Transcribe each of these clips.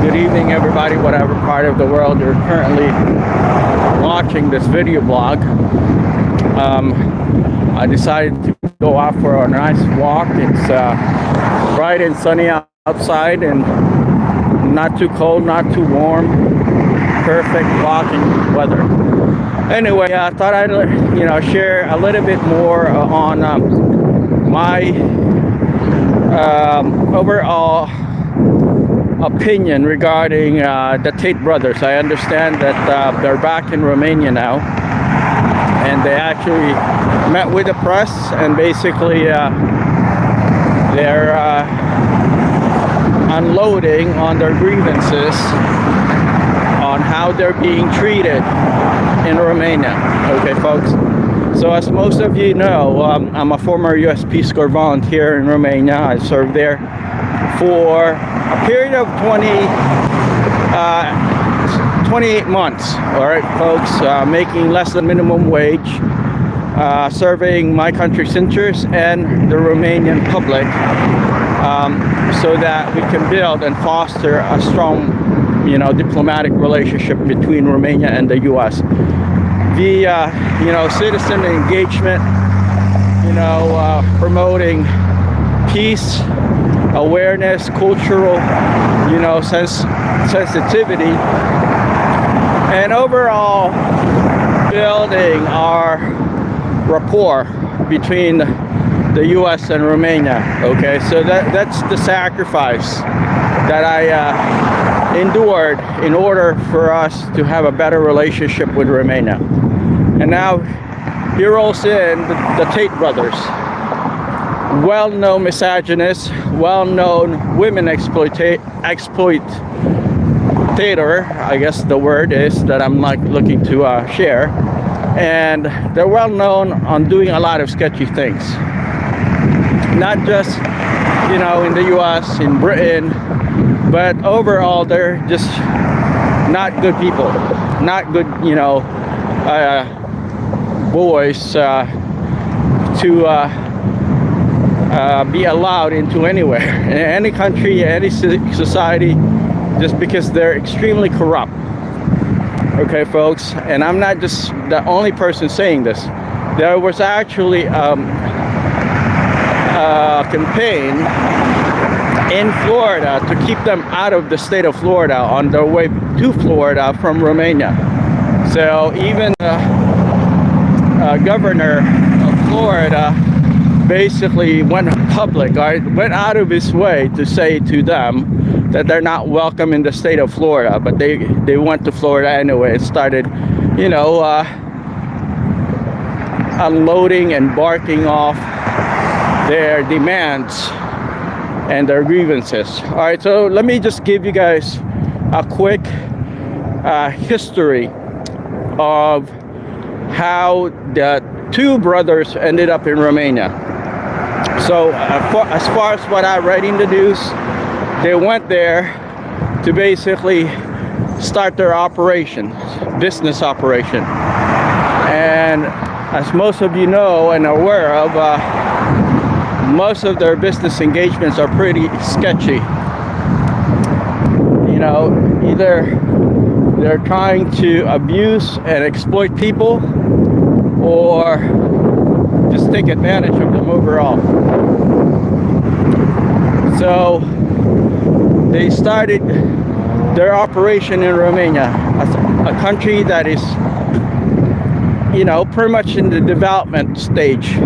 Good evening, everybody, whatever part of the world you're currently watching this video blog. I decided to go out for a nice walk. It's bright and sunny outside and not too cold, not too warm. Perfect walking weather. Anyway, I thought I'd share a little bit more on my overall opinion regarding the Tate Brothers. I understand that they're back in Romania now, and they actually met with the press, and basically they're unloading on their grievances on how they're being treated in Romania. Okay, folks. So as most of you know, I'm a former U.S. Peace Corps volunteer in Romania. I served there for a period of 28 months. All right, folks, making less than minimum wage, serving my country's interests and the Romanian public, so that we can build and foster a strong, diplomatic relationship between Romania and the U.S. The citizen engagement, promoting peace, awareness, cultural, sensitivity, and overall building our rapport between the U.S. and Romania. Okay, so that's the sacrifice that I endured in order for us to have a better relationship with Romania. And now here rolls in the Tate Brothers, well-known misogynists, well-known women exploitator, I guess the word is that I'm looking to share, and they're well-known on doing a lot of sketchy things, not just in the US, in Britain, but overall they're just not good people, not good boys to be allowed into anywhere, in any country, any society, just because they're extremely corrupt. Okay, folks, and I'm not just the only person saying this. There was actually a campaign in Florida to keep them out of the state of Florida on their way to Florida from Romania. So even the governor of Florida basically went public, went out of his way to say to them that they're not welcome in the state of Florida, but they went to Florida anyway and started, unloading and barking off their demands and their grievances. All right, so let me just give you guys a quick history of how the two brothers ended up in Romania. So as far as what I read in the news, they went there to basically start their operation, business operation. And as most of you know and are aware of, most of their business engagements are pretty sketchy. Either they're trying to abuse and exploit people, or just take advantage of them overall. So they started their operation in Romania, a country that is, pretty much in the development stage.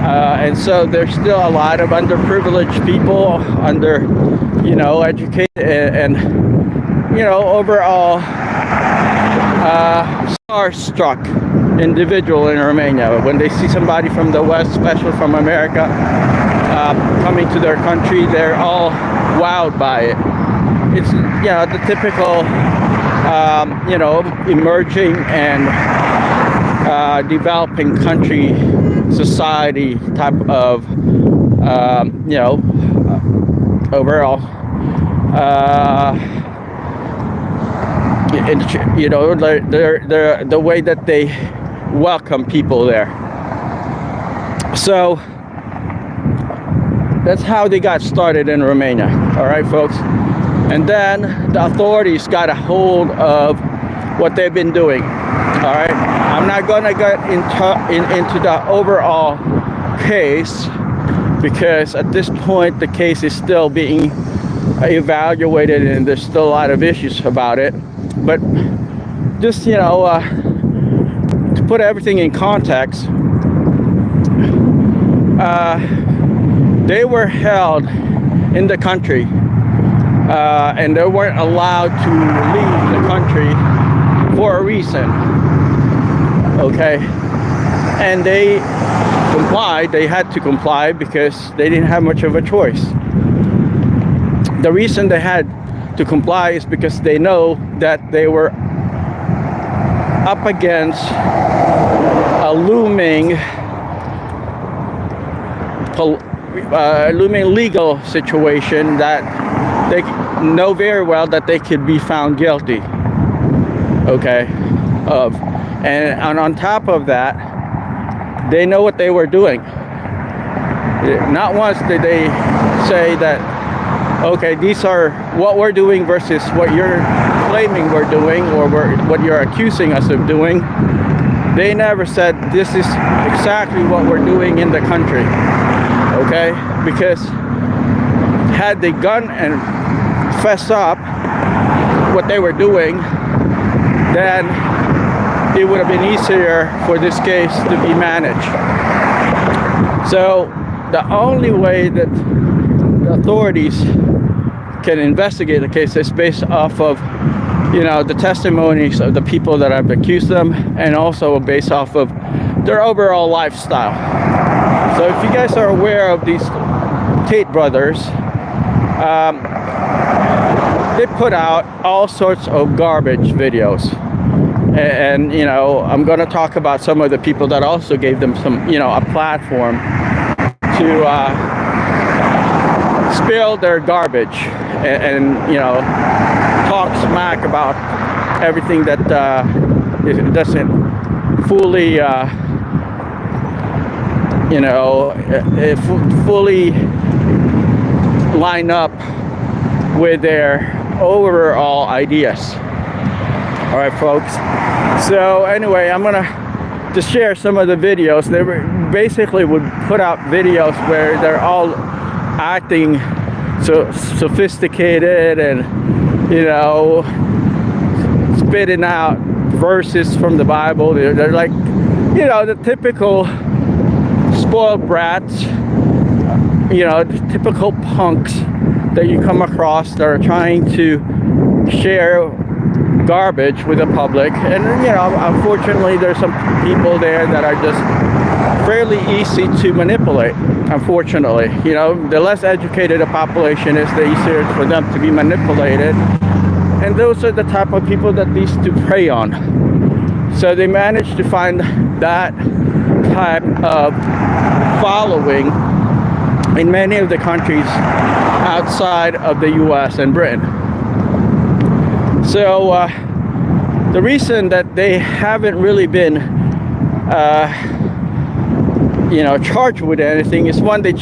And so there's still a lot of underprivileged people, educated, and overall starstruck individual in Romania when they see somebody from the West, especially from America, coming to their country. They're all wowed by it. It's the typical emerging and developing country society type of overall the way that they welcome people there. So that's how they got started in Romania. All right, folks. And then the authorities got a hold of what they've been doing. All right, I'm not gonna get into the overall case, because at this point the case is still being evaluated and there's still a lot of issues about it. But just, you know, to put everything in context, they were held in the country, and they weren't allowed to leave the country for a reason. Okay, and they complied. They had to comply because they didn't have much of a choice. The reason they had to comply is because they know that they were up against a looming legal situation that they know very well that they could be found guilty, okay, of. And on top of that, they know what they were doing. Not once did they say that, okay, these are what we're doing versus what you're claiming we're doing, or what you're accusing us of doing. They never said this is exactly what we're doing in the country, okay? Because had they gone and fess up what they were doing, then it would have been easier for this case to be managed. So the only way that the authorities can investigate the case is based off of, you know, the testimonies of the people that have accused them, and also based off of their overall lifestyle. So if you guys are aware of these Tate brothers, they put out all sorts of garbage videos. And you know, I'm going to talk about some of the people that also gave them some, you know, a platform to spill their garbage and you know, talk smack about everything that it doesn't fully you know, fully line up with their overall ideas. All right, folks. So anyway, I'm gonna just share some of the videos. They basically would put out videos where they're all acting so sophisticated and, you know, spitting out verses from the Bible. They're like, you know, the typical spoiled brats, you know, the typical punks that you come across that are trying to share garbage with the public. And you know, unfortunately there's some people there that are just fairly easy to manipulate. Unfortunately, you know, the less educated a population is, the easier for them to be manipulated, and those are the type of people that these to prey on. So they managed to find that type of following in many of the countries outside of the US and Britain. So the reason that they haven't really been you know, charged with anything is, one, they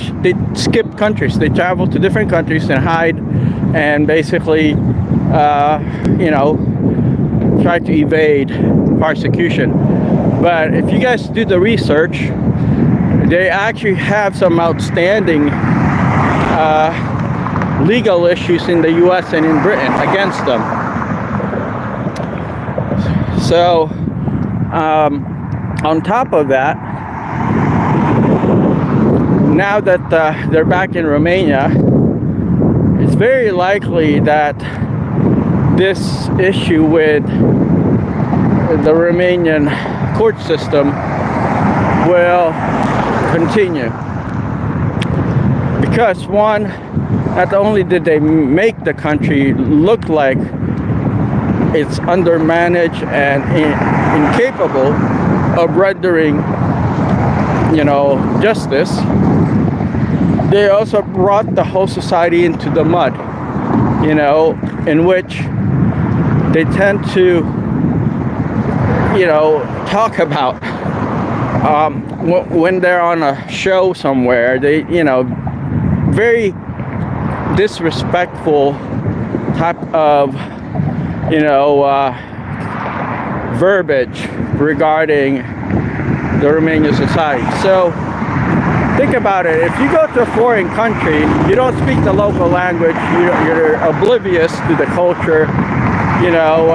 skip countries. They travel to different countries and hide, and basically you know, try to evade prosecution. But if you guys do the research, they actually have some outstanding legal issues in the US and in Britain against them. So on top of that, now that they're back in Romania, it's very likely that this issue with the Romanian court system will continue. Because one, not only did they make the country look like it's undermanaged and incapable of rendering, you know, justice, they also brought the whole society into the mud, you know, in which they tend to, you know, talk about when they're on a show somewhere. They, you know, very disrespectful type of, you know, verbiage regarding the Romanian society. So think about it. If you go to a foreign country, you don't speak the local language, you're oblivious to the culture, you know,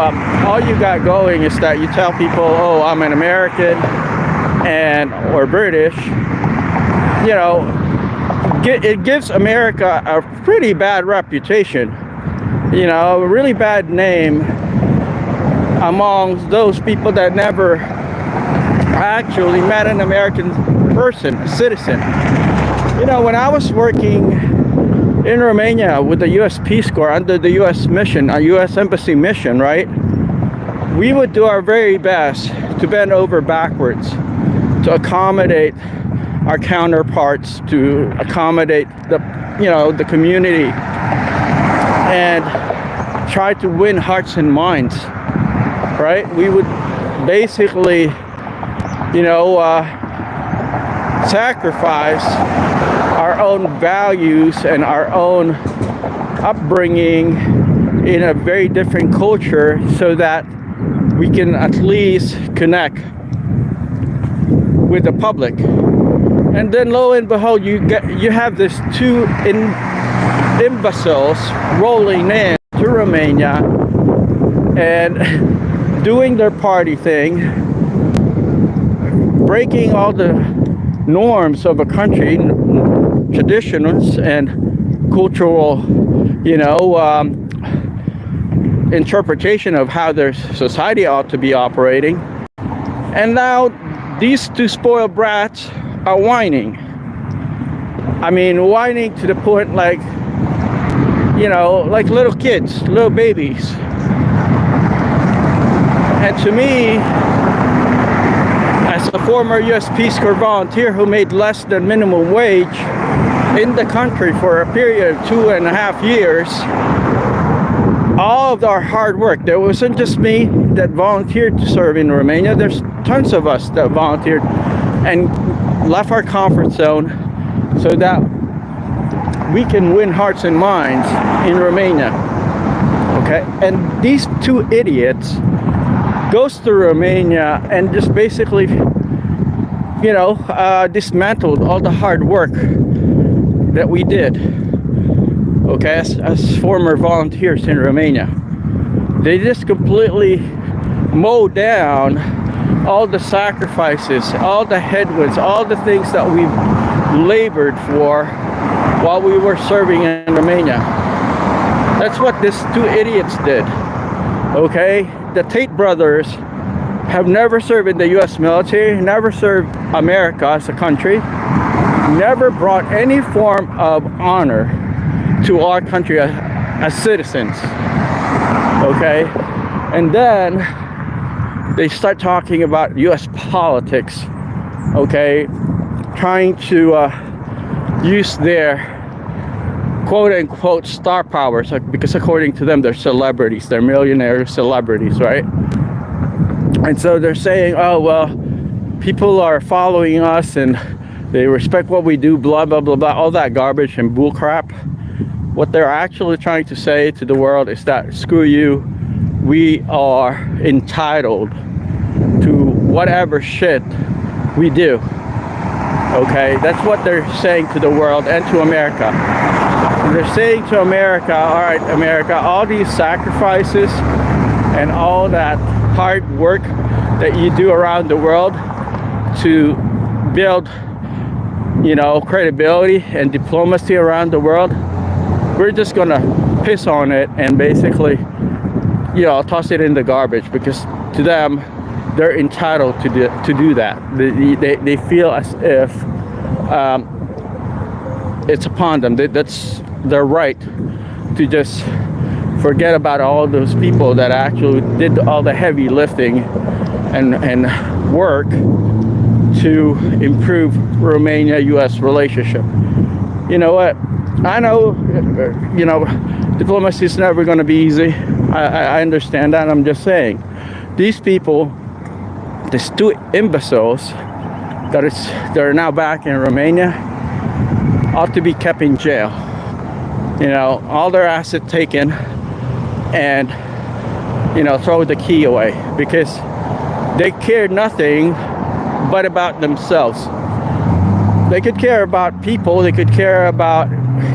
all you got going is that you tell people, oh, I'm an American or British. You know, it gives America a pretty bad reputation, you know, a really bad name among those people that never actually met an American person, a citizen. You know, when I was working in Romania with the U.S. Peace Corps under the U.S. mission, a U.S. Embassy mission, right? We would do our very best to bend over backwards to accommodate our counterparts, to accommodate the, you know, the community, and try to win hearts and minds, right? We would basically, you know, sacrifice our own values and our own upbringing in a very different culture so that we can at least connect with the public. And then lo and behold, you have this two imbeciles rolling in to Romania and doing their party thing, breaking all the norms of a country, traditions and cultural, you know, interpretation of how their society ought to be operating. And now these two spoiled brats are whining. I mean, whining to the point like, you know, like little kids, little babies. And to me, as a former U.S. Peace Corps volunteer who made less than minimum wage in the country for a period of 2.5 years, all of our hard work, there wasn't just me that volunteered to serve in Romania, there's tons of us that volunteered and left our comfort zone so that we can win hearts and minds in Romania. Okay, and these two idiots goes to Romania and just basically, you know, dismantled all the hard work that we did, okay, as former volunteers in Romania. They just completely mowed down all the sacrifices, all the headwinds, all the things that we've labored for while we were serving in Romania. That's what these two idiots did, okay? The Tate brothers have never served in the U.S. military, never served America as a country, never brought any form of honor to our country as citizens, okay? And then they start talking about U.S. politics, okay? Trying to use their quote-unquote star powers, because according to them, they're celebrities, they're millionaire celebrities, right? And so they're saying, oh, well, people are following us and they respect what we do, blah, blah, blah, blah, all that garbage and bull crap. What they're actually trying to say to the world is that, screw you, we are entitled to whatever shit we do. Okay, that's what they're saying to the world and to America. They're saying to America, all right, America, all these sacrifices and all that hard work that you do around the world to build, you know, credibility and diplomacy around the world, we're just gonna piss on it and basically, you know, toss it in the garbage, because to them, they're entitled to do that. They feel as if it's upon them. That's their right to just forget about all those people that actually did all the heavy lifting and work to improve Romania-U.S. relationship. You know what? I know, you know, diplomacy is never going to be easy. I understand that. I'm just saying, these people, these two imbeciles that are now back in Romania, ought to be kept in jail. You know, all their assets taken, and, you know, throw the key away, because they care nothing but about themselves. They could care about people, they could care about,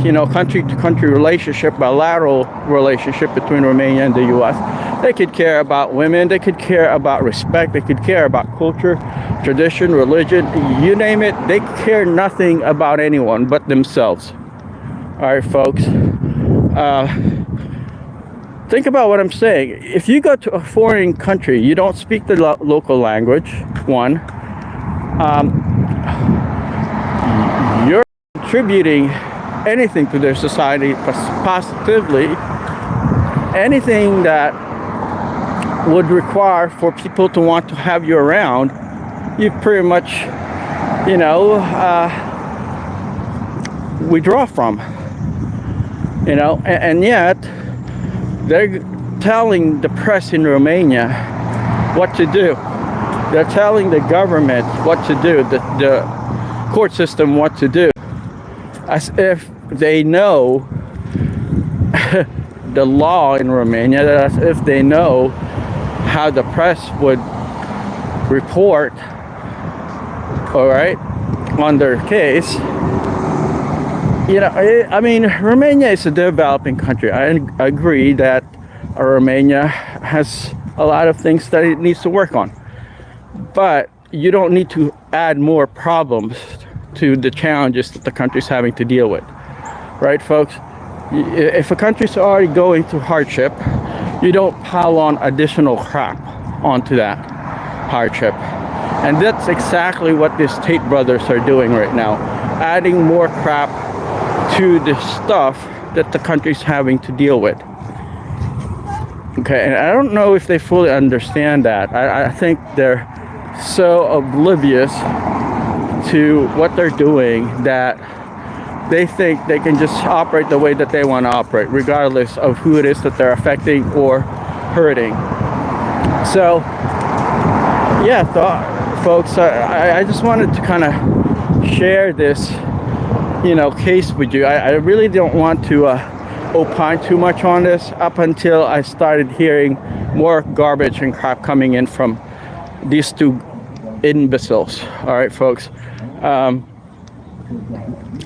you know, country to country relationship, bilateral relationship between Romania and the US. They could care about women, they could care about respect, they could care about culture, tradition, religion, you name it. They care nothing about anyone but themselves. All right, folks. Think about what I'm saying. If you go to a foreign country, you don't speak the local language, one. You're contributing anything to their society positively, anything that would require for people to want to have you around, you pretty much, you know, withdraw from, you know, and yet they're telling the press in Romania what to do. They're telling the government what to do, the court system what to do, as if they know the law in Romania, as if they know how the press would report, all right, on their case. You know, I mean, Romania is a developing country. I agree that Romania has a lot of things that it needs to work on, but you don't need to add more problems to the challenges that the country's having to deal with, right, folks? If a country's already going through hardship, you don't pile on additional crap onto that hardship. And that's exactly what these Tate brothers are doing right now, adding more crap to the stuff that the country's having to deal with. Okay, and I don't know if they fully understand that. I think they're so oblivious to what they're doing that they think they can just operate the way that they want to operate, regardless of who it is that they're affecting or hurting. So, yeah, folks, I just wanted to kind of share this, you know, case with you. I really don't want to opine too much on this up until I started hearing more garbage and crap coming in from these two imbeciles. All right, folks.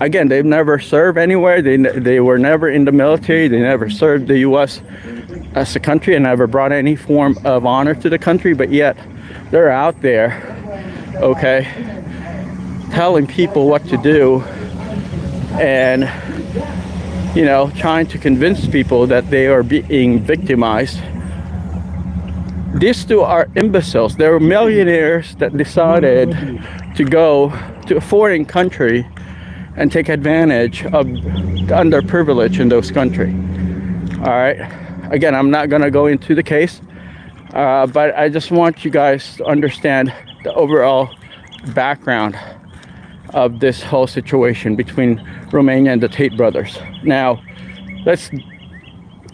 Again, they've never served anywhere. They were never in the military. They never served the U.S. as a country and never brought any form of honor to the country. But yet, they're out there, okay, telling people what to do, and, you know, trying to convince people that they are being victimized. These two are imbeciles. They were millionaires that decided to go to a foreign country and take advantage of the underprivileged in those countries. All right. Again, I'm not going to go into the case, but I just want you guys to understand the overall background of this whole situation between Romania and the Tate brothers. Now, let's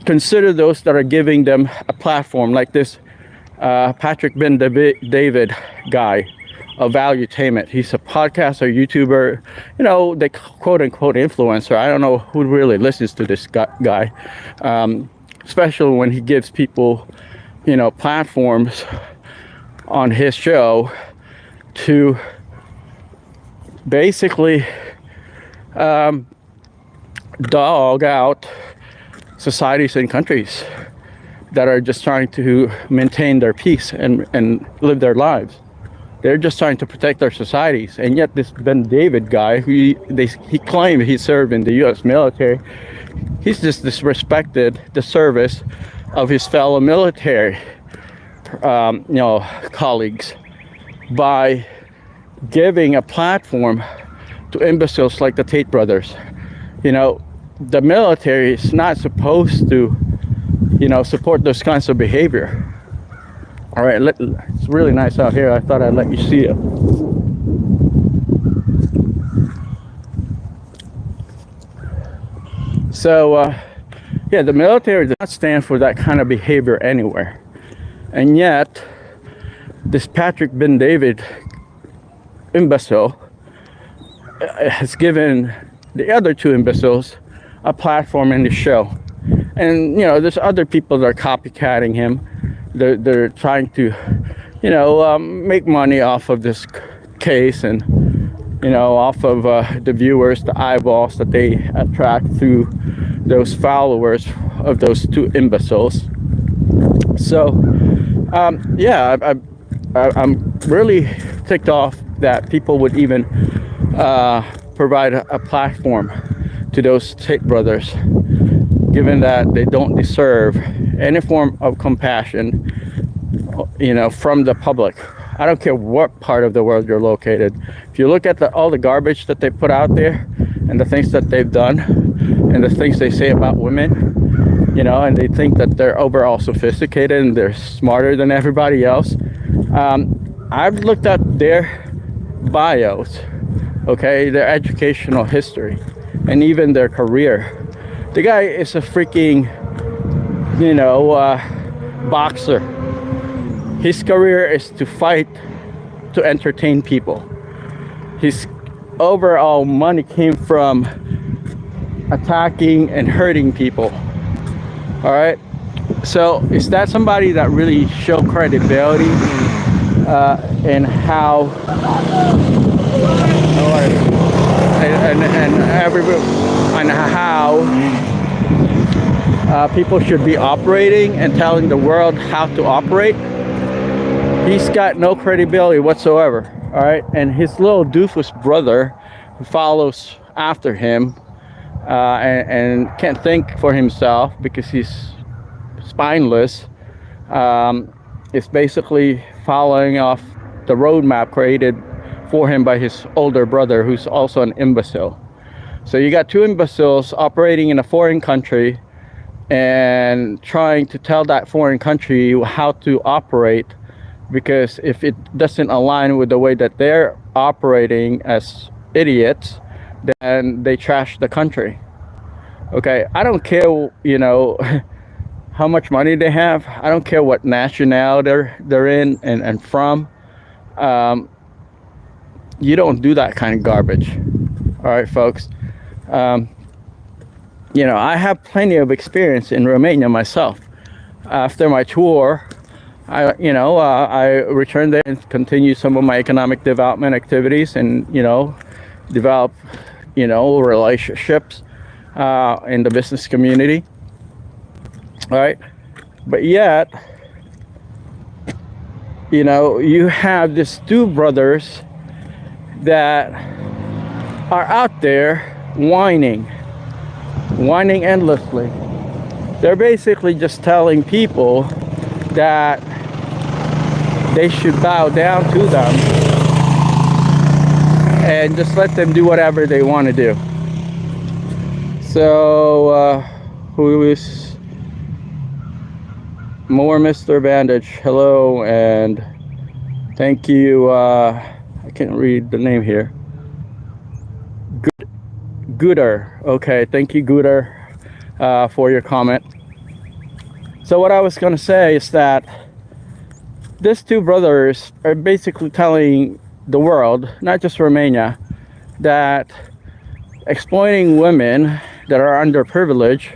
consider those that are giving them a platform, like this Patrick Ben David guy of Valuetainment. He's a podcaster, YouTuber, you know, the quote unquote influencer. I don't know who really listens to this guy, especially when he gives people, you know, platforms on his show to basically dog out societies and countries that are just trying to maintain their peace and live their lives. They're just trying to protect their societies. And yet this Ben David guy, he claimed he served in the U.S. military, he's just disrespected the service of his fellow military you know, colleagues by giving a platform to imbeciles like the Tate brothers. You know, the military is not supposed to, you know, support those kinds of behavior. All right, it's really nice out here. I thought I'd let you see it. So, yeah, the military does not stand for that kind of behavior anywhere. And yet, this Patrick Ben David imbecile has given the other two imbeciles a platform in the show. And there's other people that are copycatting him. They're trying to make money off of this case, and off of the viewers, the eyeballs that they attract through those followers of those two imbeciles. So yeah, I'm really ticked off that people would even provide a platform to those Tate brothers, given that they don't deserve any form of compassion, from the public. I don't care what part of the world you're located. If you look at all the garbage that they put out there, and the things that they've done, and the things they say about women, and they think that they're overall sophisticated and they're smarter than everybody else. I've looked at their bios, okay, their educational history, and even their career. The guy is a freaking, boxer. His career is to fight, to entertain people. His overall money came from attacking and hurting people. All right. So is that somebody that really show credibility in how and how people should be operating and telling the world how to operate? He's got no credibility whatsoever. All right. And his little doofus brother who follows after him and can't think for himself because he's spineless, is basically following off the roadmap created for him by his older brother, who's also an imbecile. So you got two imbeciles operating in a foreign country and trying to tell that foreign country how to operate, because if it doesn't align with the way that they're operating as idiots, then they trash the country. Okay, I don't care, how much money they have. I don't care what nationality they're in and from. You don't do that kind of garbage. All right, folks. I have plenty of experience in Romania myself. After my tour, I returned there and continued some of my economic development activities, and develop relationships in the business community. All right, but yet you have these two brothers that are out there whining endlessly. They're basically just telling people that they should bow down to them and just let them do whatever they want to do. So who is more Mr. Bandage? Hello, and thank you. I can't read the name here. Gooder. Okay, thank you, Gooder, for your comment. So what I was going to say is that these two brothers are basically telling the world, not just Romania, that exploiting women that are underprivileged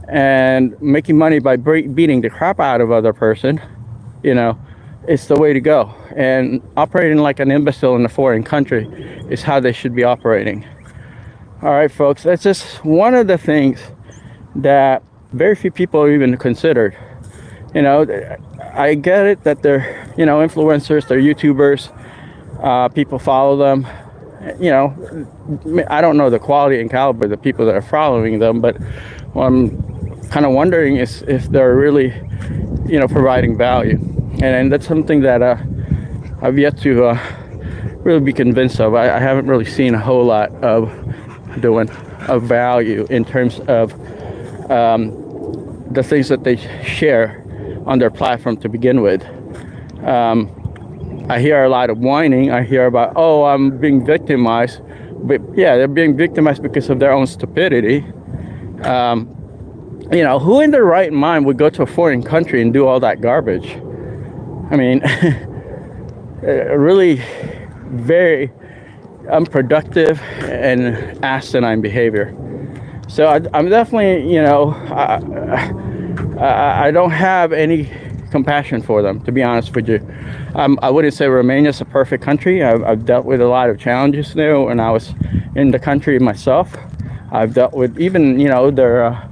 and making money by beating the crap out of other person, it's the way to go. And operating like an imbecile in a foreign country is how they should be operating. All right, folks, that's just one of the things that very few people even considered. I get it that they're, influencers, they're YouTubers, people follow them. I don't know the quality and caliber of the people that are following them, but what I'm kind of wondering is if they're really, providing value. And that's something that I've yet to really be convinced of. I haven't really seen a whole lot of value in terms of the things that they share on their platform to begin with. I hear a lot of whining. I hear about, I'm being victimized. But yeah, they're being victimized because of their own stupidity. Who in their right mind would go to a foreign country and do all that garbage? I mean, really very unproductive and asinine behavior. So I'm definitely, I don't have any compassion for them, to be honest with you. I wouldn't say Romania is a perfect country. I've dealt with a lot of challenges there when I was in the country myself. I've dealt with even, their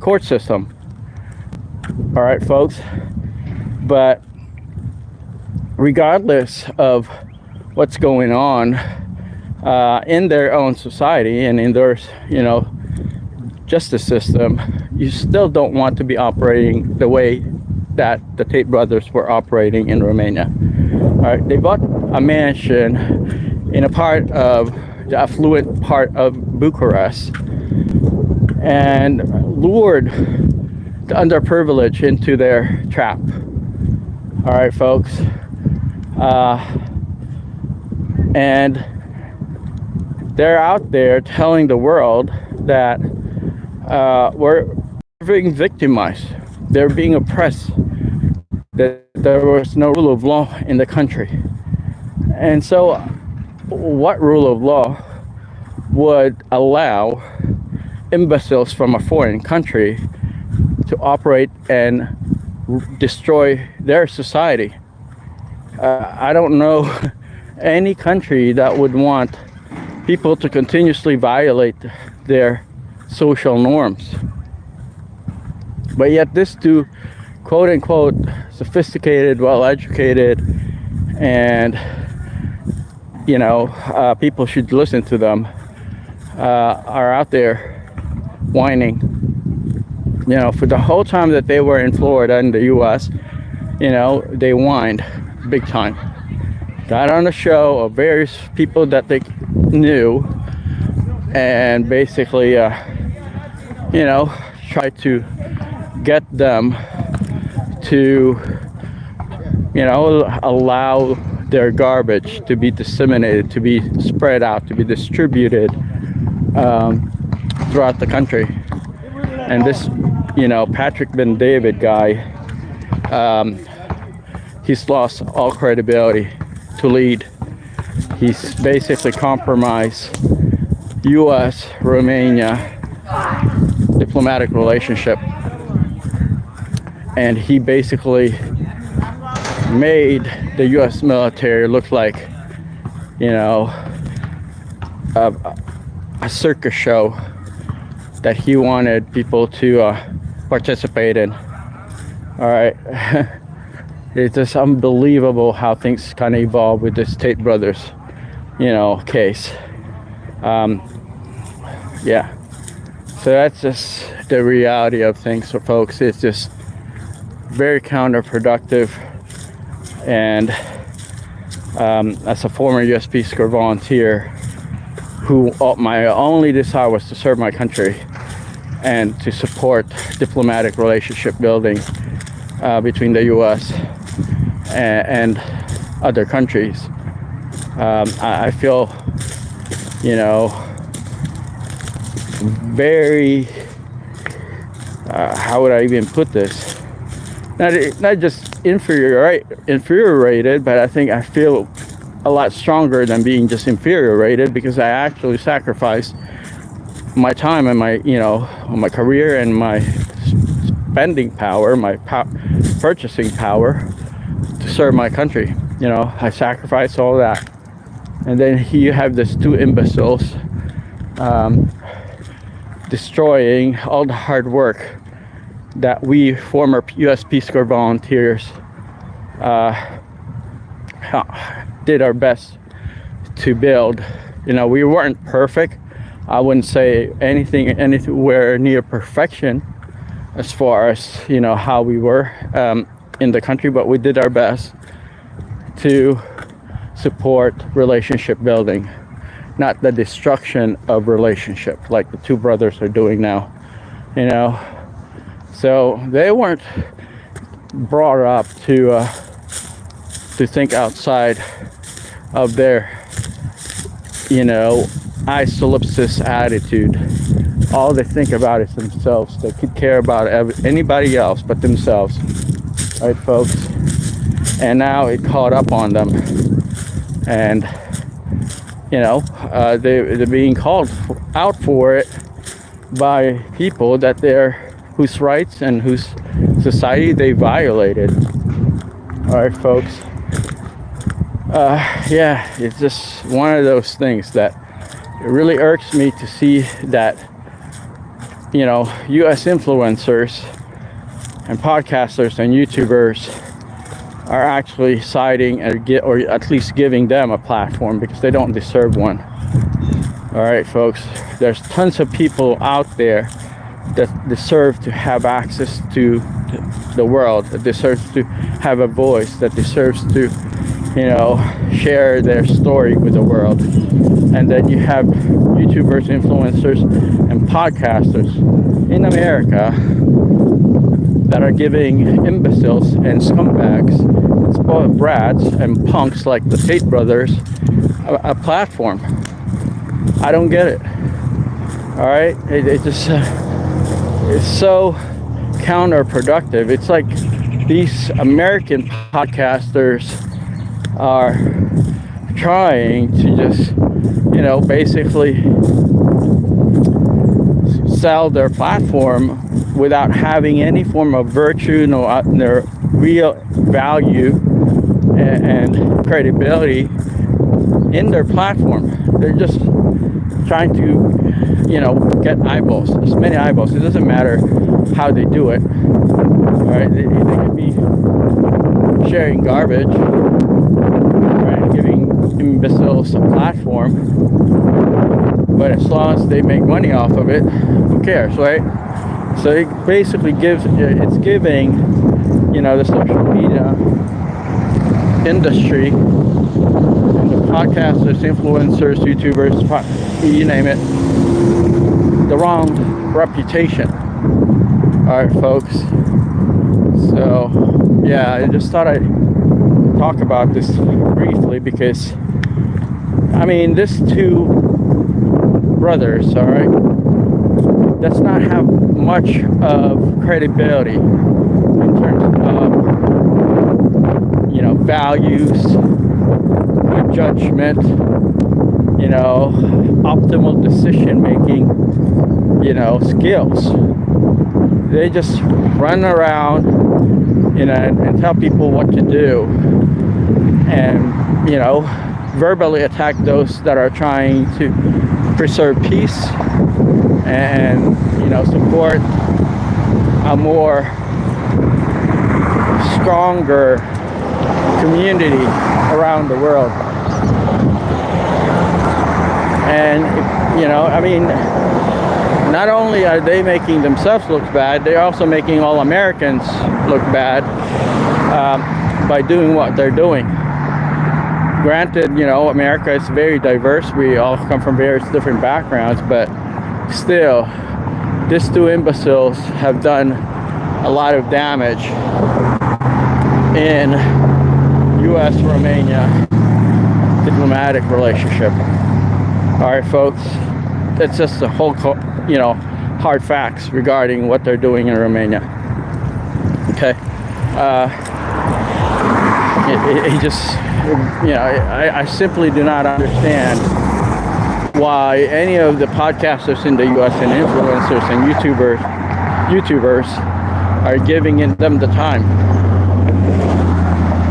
court system. All right, folks. But regardless of what's going on in their own society and in their, justice system, you still don't want to be operating the way that the Tate brothers were operating in Romania. All right, they bought a mansion in a part of the affluent part of Bucharest and lured the underprivileged into their trap. All right, folks. And they're out there telling the world that we're being victimized, they're being oppressed, that there was no rule of law in the country. And so what rule of law would allow imbeciles from a foreign country to operate and destroy their society? I don't know any country that would want people to continuously violate their social norms. But yet this two quote unquote sophisticated, well-educated, and people should listen to them, are out there whining. For the whole time that they were in Florida in the US, they whined big time. Got on a show of various people that they knew and basically try to get them to allow their garbage to be disseminated, to be spread out, to be distributed throughout the country. And this Patrick Ben David guy, he's lost all credibility to lead. He's basically compromised US-Romania diplomatic relationship, and he basically made the US military look like a circus show that he wanted people to participate in. All right. It's just unbelievable how things kind of evolve with this Tate Brothers case. Yeah, so that's just the reality of things for folks. It's just very counterproductive. And as a former US Peace Corps volunteer, who my only desire was to serve my country and to support diplomatic relationship building between the US and other countries, I feel very how would I even put this, not just infuriated, but I feel a lot stronger than being just infuriated, because I actually sacrificed my time and my career and my spending power, my purchasing power to serve my country. I sacrificed all that, and then you have these two imbeciles destroying all the hard work that we former US Peace Corps volunteers did our best to build. We weren't perfect. I wouldn't say anywhere near perfection as far as how we were in the country, but we did our best to support relationship building, not the destruction of relationship like the two brothers are doing now. So they weren't brought up to think outside of their isolipsis attitude. All they think about is themselves. They could care about anybody else but themselves, right, folks? And now it caught up on them, and they're being called out for it by people that whose rights and whose society they violated. All right, folks. Yeah, it's just one of those things that it really irks me to see that, you know, U.S. influencers and podcasters and YouTubers are actually siding or at least giving them a platform because they don't deserve one. All right, folks, there's tons of people out there that deserve to have access to the world, that deserves to have a voice, that deserves to, you know, share their story with the world. And then you have YouTubers, influencers, and podcasters in America that are giving imbeciles and scumbags, and spoiled brats, and punks like the Tate Brothers a platform. I don't get it. All right, it just it's so counterproductive. It's like these American podcasters are trying to just, you know, basically sell their platform without having any form of virtue, no their real value and credibility in their platform. They're just trying to, you know, get eyeballs, as many eyeballs. It doesn't matter how they do it. All right, they could be sharing garbage, right, giving imbeciles a platform, but as long as they make money off of it, who cares, right? So it basically it's giving, you know, the social media industry, and the podcasters, influencers, YouTubers, you name it, the wrong reputation. All right, folks. So yeah, I just thought I'd talk about this briefly because, I mean, these two brothers, all right, does not have much of credibility in terms of, you know, values, good judgment, you know, optimal decision making, you know, skills. They just run around, you know, and tell people what to do, and, you know, verbally attack those that are trying to preserve peace and, you know, support a more stronger community around the world. And, you know, I mean, not only are they making themselves look bad, they're also making all Americans look bad by doing what they're doing. Granted, you know, America is very diverse. We all come from various different backgrounds, but still, these two imbeciles have done a lot of damage in U.S.-Romania diplomatic relationship. All right, folks, that's just the whole, you know, hard facts regarding what they're doing in Romania. Okay, it just, you know, I simply do not understand why any of the podcasters in the U.S. and influencers and YouTubers are giving them the time.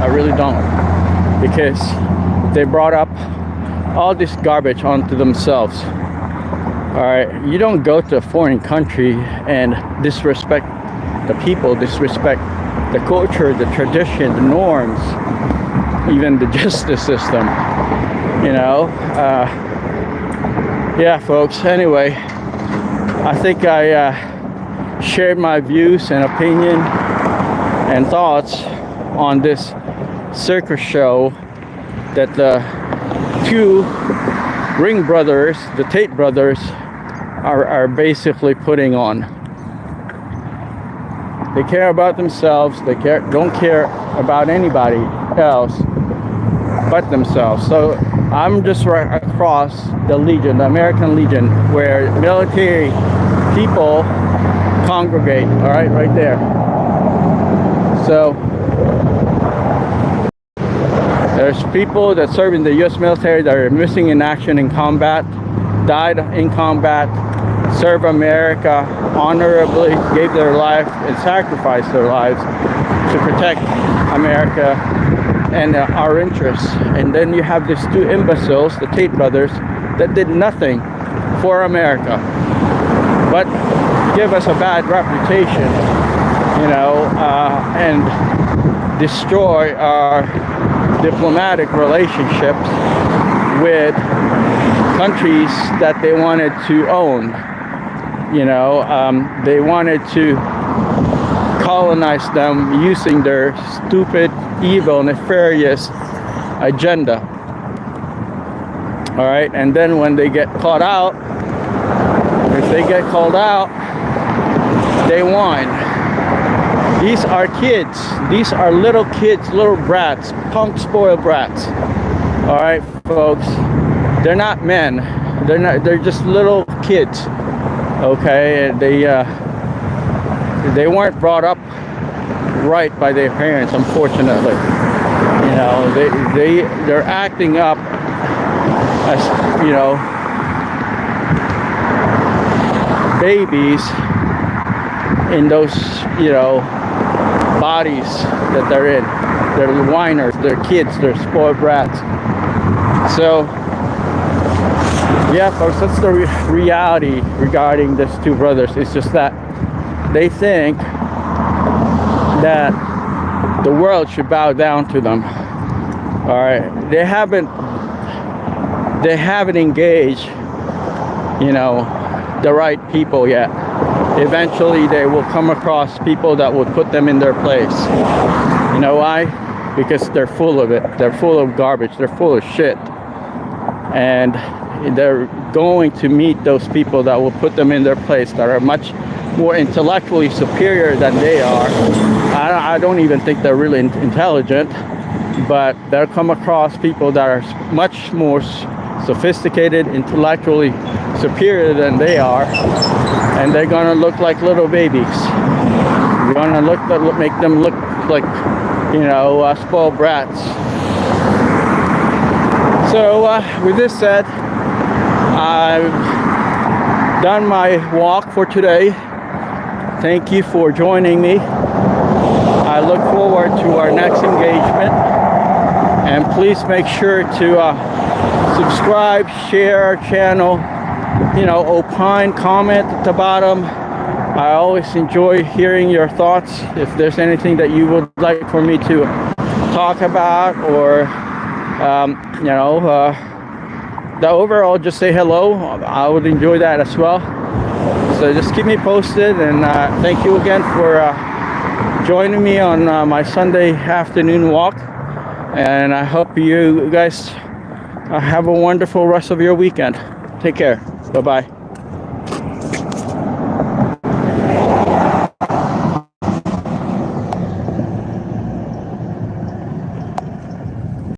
I really don't, because they brought up all this garbage onto themselves. All right, you don't go to a foreign country and disrespect the people, disrespect the culture, the tradition, the norms, even the justice system, you know. Yeah, folks, anyway, I think I shared my views and opinion and thoughts on this circus show that the two Ring brothers, the Tate brothers, are basically putting on. They care about themselves. They don't care about anybody else but themselves. So I'm just right across the Legion, the American Legion, where military people congregate. All right, right there. So There's people that serve in the U.S. military that are missing in action in combat, died in combat, serve America honorably, gave their life and sacrificed their lives to protect America and our interests. And then you have these two imbeciles, the Tate brothers, that did nothing for America, but give us a bad reputation, you know, and destroy our diplomatic relationships with countries that they wanted to own. You know, they wanted to colonize them using their stupid, evil, nefarious agenda. All right, and then when they get caught out, if they get called out, they whine. These are kids. These are little kids, little brats, punk spoiled brats. All right, folks. They're not men. They're not. They're just little kids. Okay, they weren't brought up right by their parents, unfortunately. You know, they're acting up as, you know, babies in those, you know, bodies that they're in. They're whiners, they're kids, they're spoiled brats. So yeah, folks, that's the reality regarding these two brothers. It's just that they think that the world should bow down to them. All right, they haven't engaged, you know, the right people yet. Eventually they will come across people that will put them in their place. You know why? Because they're full of it. They're full of garbage. They're full of shit. And they're going to meet those people that will put them in their place, that are much more intellectually superior than they are. I don't even think they're really intelligent, but they'll come across people that are much more sophisticated, intellectually superior than they are, and they're gonna look like little babies. You're gonna make them look like, you know, spoiled brats. So with this said, I've done my walk for today. Thank you for joining me. I look forward to our next engagement, and please make sure to subscribe, share our channel, you know, opine, comment at the bottom. I always enjoy hearing your thoughts. If there's anything that you would like for me to talk about, or you know, the overall, just say hello. I would enjoy that as well. So just keep me posted, and thank you again for joining me on my Sunday afternoon walk. And I hope you guys have a wonderful rest of your weekend. Take care. Bye-bye.